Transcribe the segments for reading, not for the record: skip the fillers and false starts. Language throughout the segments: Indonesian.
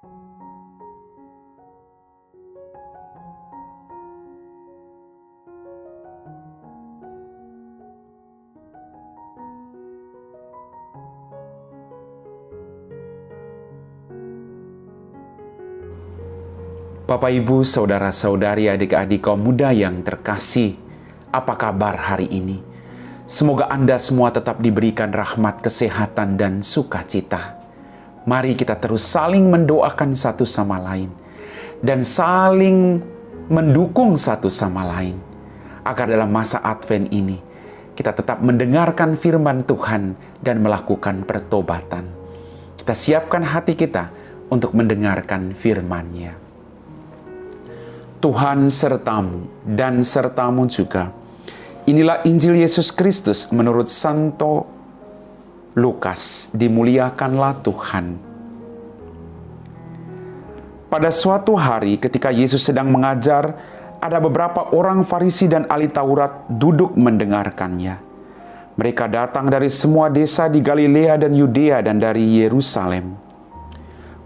Bapak, Ibu, Saudara-saudari, adik-adik kaum muda yang terkasih, apa kabar hari ini? Semoga Anda semua tetap diberikan rahmat, kesehatan, dan sukacita. Mari kita terus saling mendoakan satu sama lain, dan saling mendukung satu sama lain, agar dalam masa Advent ini, kita tetap mendengarkan firman Tuhan dan melakukan pertobatan. Kita siapkan hati kita untuk mendengarkan firman-Nya. Tuhan sertamu dan sertamu juga. Inilah Injil Yesus Kristus menurut Santo Lukas. Dimuliakanlah Tuhan. Pada suatu hari ketika Yesus sedang mengajar, ada beberapa orang Farisi dan ahli Taurat duduk mendengarkannya. Mereka datang dari semua desa di Galilea dan Yudea dan dari Yerusalem.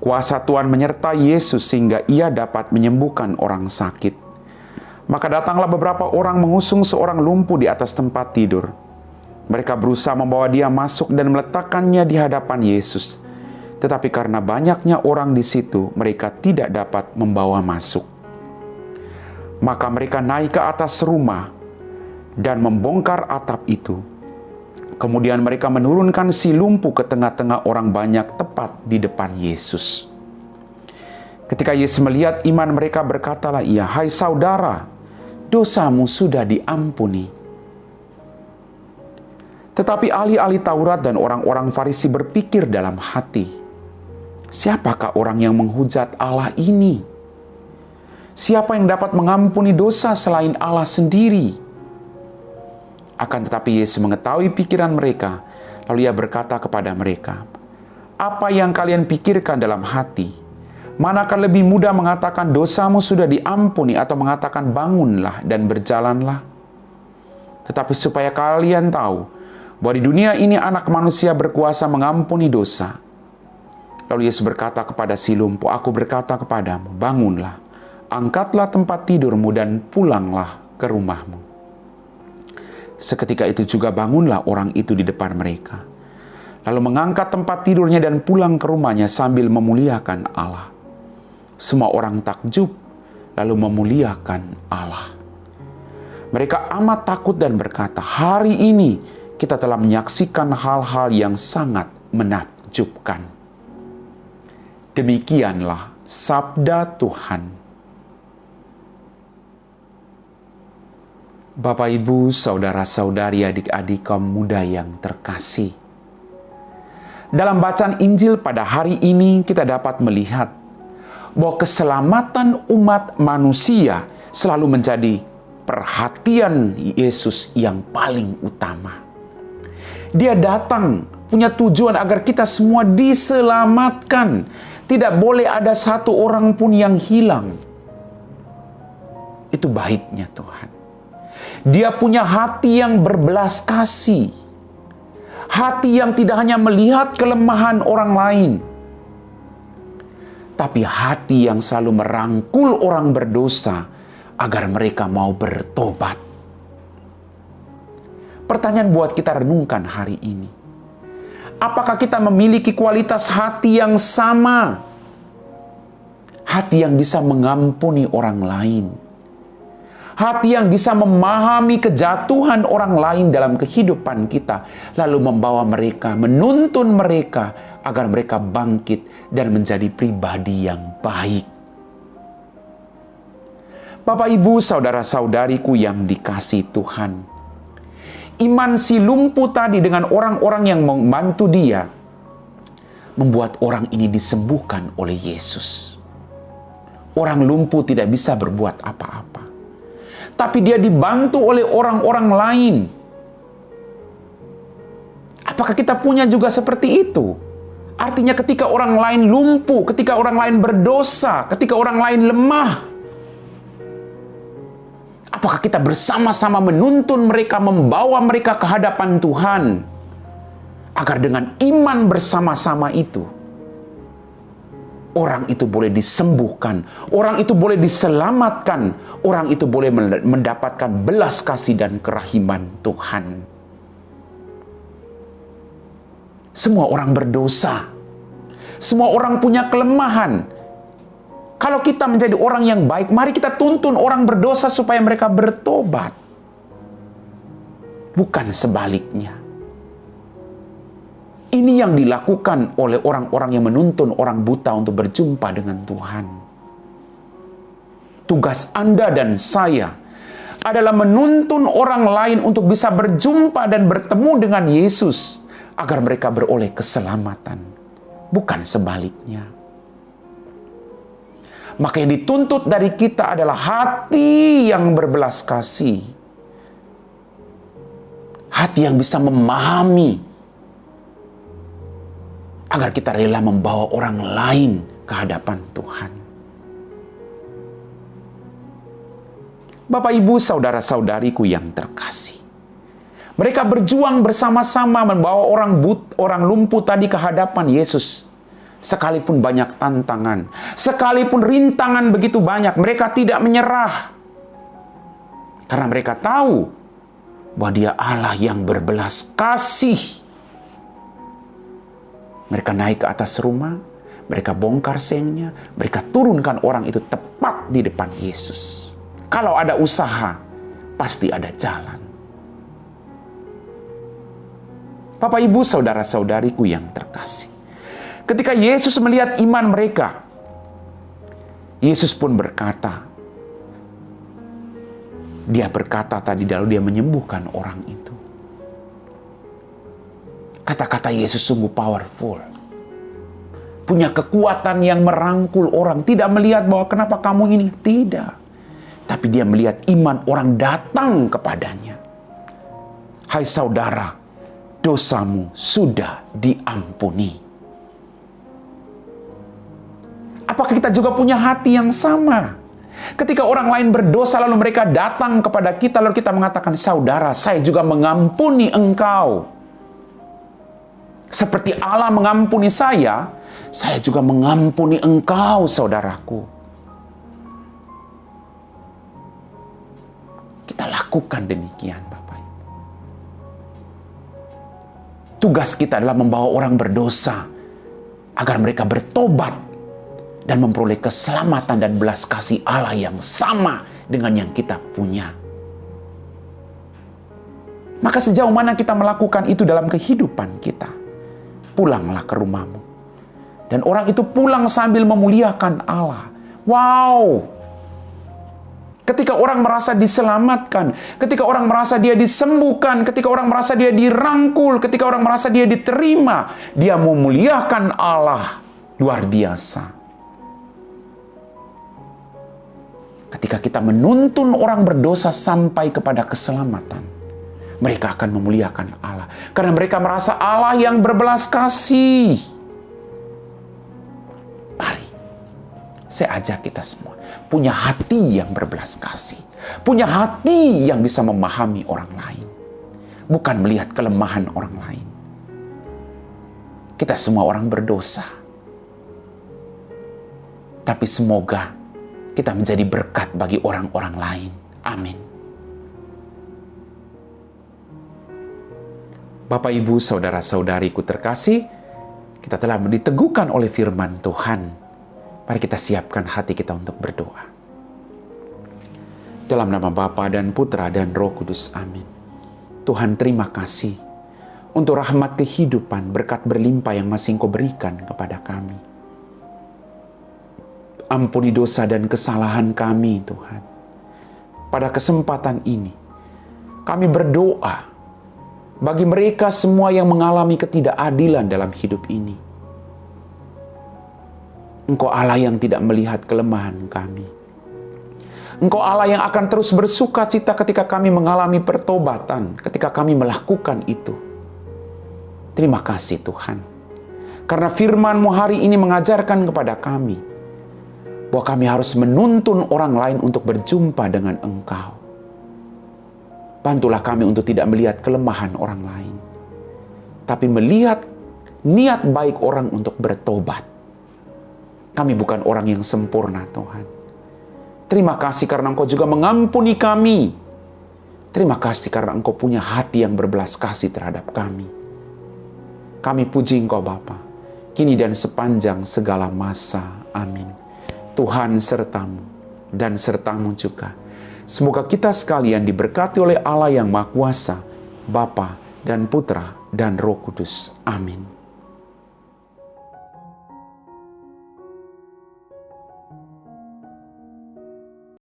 Kuasa Tuhan menyertai Yesus sehingga ia dapat menyembuhkan orang sakit. Maka datanglah beberapa orang mengusung seorang lumpuh di atas tempat tidur. Mereka berusaha membawa dia masuk dan meletakkannya di hadapan Yesus. Tetapi karena banyaknya orang di situ, mereka tidak dapat membawa masuk. Maka mereka naik ke atas rumah dan membongkar atap itu. Kemudian mereka menurunkan si lumpuh ke tengah-tengah orang banyak tepat di depan Yesus. Ketika Yesus melihat iman mereka, berkatalah ia, "Hai saudara, dosamu sudah diampuni." Tetapi ahli-ahli Taurat dan orang-orang Farisi berpikir dalam hati, "Siapakah orang yang menghujat Allah ini? Siapa yang dapat mengampuni dosa selain Allah sendiri?" Akan tetapi Yesus mengetahui pikiran mereka, lalu ia berkata kepada mereka, "Apa yang kalian pikirkan dalam hati? Manakah lebih mudah mengatakan dosamu sudah diampuni atau mengatakan bangunlah dan berjalanlah? Tetapi supaya kalian tahu bahwa di dunia ini anak manusia berkuasa mengampuni dosa." Lalu Yesus berkata kepada si lumpuh, "Aku berkata kepadamu, bangunlah, angkatlah tempat tidurmu dan pulanglah ke rumahmu." Seketika itu juga bangunlah orang itu di depan mereka, lalu mengangkat tempat tidurnya dan pulang ke rumahnya sambil memuliakan Allah. Semua orang takjub, lalu memuliakan Allah. Mereka amat takut dan berkata, "Hari ini kita telah menyaksikan hal-hal yang sangat menakjubkan." Demikianlah sabda Tuhan. Bapak, Ibu, Saudara-saudari, adik-adik kaum muda yang terkasih. Dalam bacaan Injil pada hari ini kita dapat melihat bahwa keselamatan umat manusia selalu menjadi perhatian Yesus yang paling utama. Dia datang punya tujuan agar kita semua diselamatkan. Tidak boleh ada satu orang pun yang hilang. Itu baiknya Tuhan. Dia punya hati yang berbelas kasih. Hati yang tidak hanya melihat kelemahan orang lain, tapi hati yang selalu merangkul orang berdosa agar mereka mau bertobat. Pertanyaan buat kita renungkan hari ini. Apakah kita memiliki kualitas hati yang sama? Hati yang bisa mengampuni orang lain. Hati yang bisa memahami kejatuhan orang lain dalam kehidupan kita, lalu membawa mereka, menuntun mereka agar mereka bangkit dan menjadi pribadi yang baik. Bapak, Ibu, saudara-saudariku yang dikasihi Tuhan, iman si lumpuh tadi dengan orang-orang yang membantu dia membuat orang ini disembuhkan oleh Yesus. Orang lumpuh tidak bisa berbuat apa-apa, tapi dia dibantu oleh orang-orang lain. Apakah kita punya juga seperti itu? Artinya ketika orang lain lumpuh, ketika orang lain berdosa, ketika orang lain lemah, apakah kita bersama-sama menuntun mereka, membawa mereka ke hadapan Tuhan, agar dengan iman bersama-sama itu orang itu boleh disembuhkan, orang itu boleh diselamatkan, orang itu boleh mendapatkan belas kasih dan kerahiman Tuhan. Semua orang berdosa. Semua orang punya kelemahan. Kalau kita menjadi orang yang baik, mari kita tuntun orang berdosa supaya mereka bertobat. Bukan sebaliknya. Ini yang dilakukan oleh orang-orang yang menuntun orang buta untuk berjumpa dengan Tuhan. Tugas Anda dan saya adalah menuntun orang lain untuk bisa berjumpa dan bertemu dengan Yesus agar mereka beroleh keselamatan, bukan sebaliknya. Maka yang dituntut dari kita adalah hati yang berbelas kasih. Hati yang bisa memahami, agar kita rela membawa orang lain ke hadapan Tuhan. Bapak, Ibu, saudara-saudariku yang terkasih, mereka berjuang bersama-sama membawa orang lumpuh tadi ke hadapan Yesus. Sekalipun banyak tantangan, sekalipun rintangan begitu banyak, mereka tidak menyerah. Karena mereka tahu bahwa Dia Allah yang berbelas kasih. Mereka naik ke atas rumah, mereka bongkar sengnya, mereka turunkan orang itu tepat di depan Yesus. Kalau ada usaha, pasti ada jalan. Bapak, Ibu, saudara-saudariku yang terkasih, ketika Yesus melihat iman mereka, Yesus pun berkata, Dia berkata tadi lalu Dia menyembuhkan orang itu. Kata-kata Yesus sungguh powerful. Punya kekuatan yang merangkul orang. Tidak melihat bahwa kenapa kamu ini. Tidak. Tapi Dia melihat iman orang datang kepadanya. Hai saudara, dosamu sudah diampuni. Apakah kita juga punya hati yang sama? Ketika orang lain berdosa lalu mereka datang kepada kita lalu kita mengatakan, saudara, saya juga mengampuni engkau. Seperti Allah mengampuni saya juga mengampuni engkau, saudaraku. Kita lakukan demikian, Bapak. Tugas kita adalah membawa orang berdosa agar mereka bertobat dan memperoleh keselamatan dan belas kasih Allah yang sama dengan yang kita punya. Maka sejauh mana kita melakukan itu dalam kehidupan kita? Pulanglah ke rumahmu. Dan orang itu pulang sambil memuliakan Allah. Wow! Ketika orang merasa diselamatkan, ketika orang merasa dia disembuhkan, ketika orang merasa dia dirangkul, ketika orang merasa dia diterima, dia memuliakan Allah. Luar biasa. Ketika kita menuntun orang berdosa sampai kepada keselamatan, mereka akan memuliakan Allah. Karena mereka merasa Allah yang berbelas kasih. Mari, saya ajak kita semua. Punya hati yang berbelas kasih. Punya hati yang bisa memahami orang lain. Bukan melihat kelemahan orang lain. Kita semua orang berdosa. Tapi semoga kita menjadi berkat bagi orang-orang lain. Amin. Bapak, Ibu, saudara-saudariku terkasih, kita telah diteguhkan oleh firman Tuhan. Mari kita siapkan hati kita untuk berdoa. Dalam nama Bapa dan Putra dan Roh Kudus, amin. Tuhan, terima kasih untuk rahmat kehidupan, berkat berlimpah yang masih Engkau berikan kepada kami. Ampuni dosa dan kesalahan kami, Tuhan. Pada kesempatan ini, kami berdoa bagi mereka semua yang mengalami ketidakadilan dalam hidup ini. Engkau Allah yang tidak melihat kelemahan kami. Engkau Allah yang akan terus bersuka cita ketika kami mengalami pertobatan, ketika kami melakukan itu. Terima kasih Tuhan. Karena firman-Mu hari ini mengajarkan kepada kami bahwa kami harus menuntun orang lain untuk berjumpa dengan Engkau. Bantulah kami untuk tidak melihat kelemahan orang lain, tapi melihat niat baik orang untuk bertobat. Kami bukan orang yang sempurna, Tuhan. Terima kasih karena Engkau juga mengampuni kami. Terima kasih karena Engkau punya hati yang berbelas kasih terhadap kami. Kami puji Engkau Bapa, kini dan sepanjang segala masa. Amin. Tuhan sertamu dan sertamu juga. Semoga kita sekalian diberkati oleh Allah yang Maha Kuasa, Bapa dan Putra dan Roh Kudus. Amin.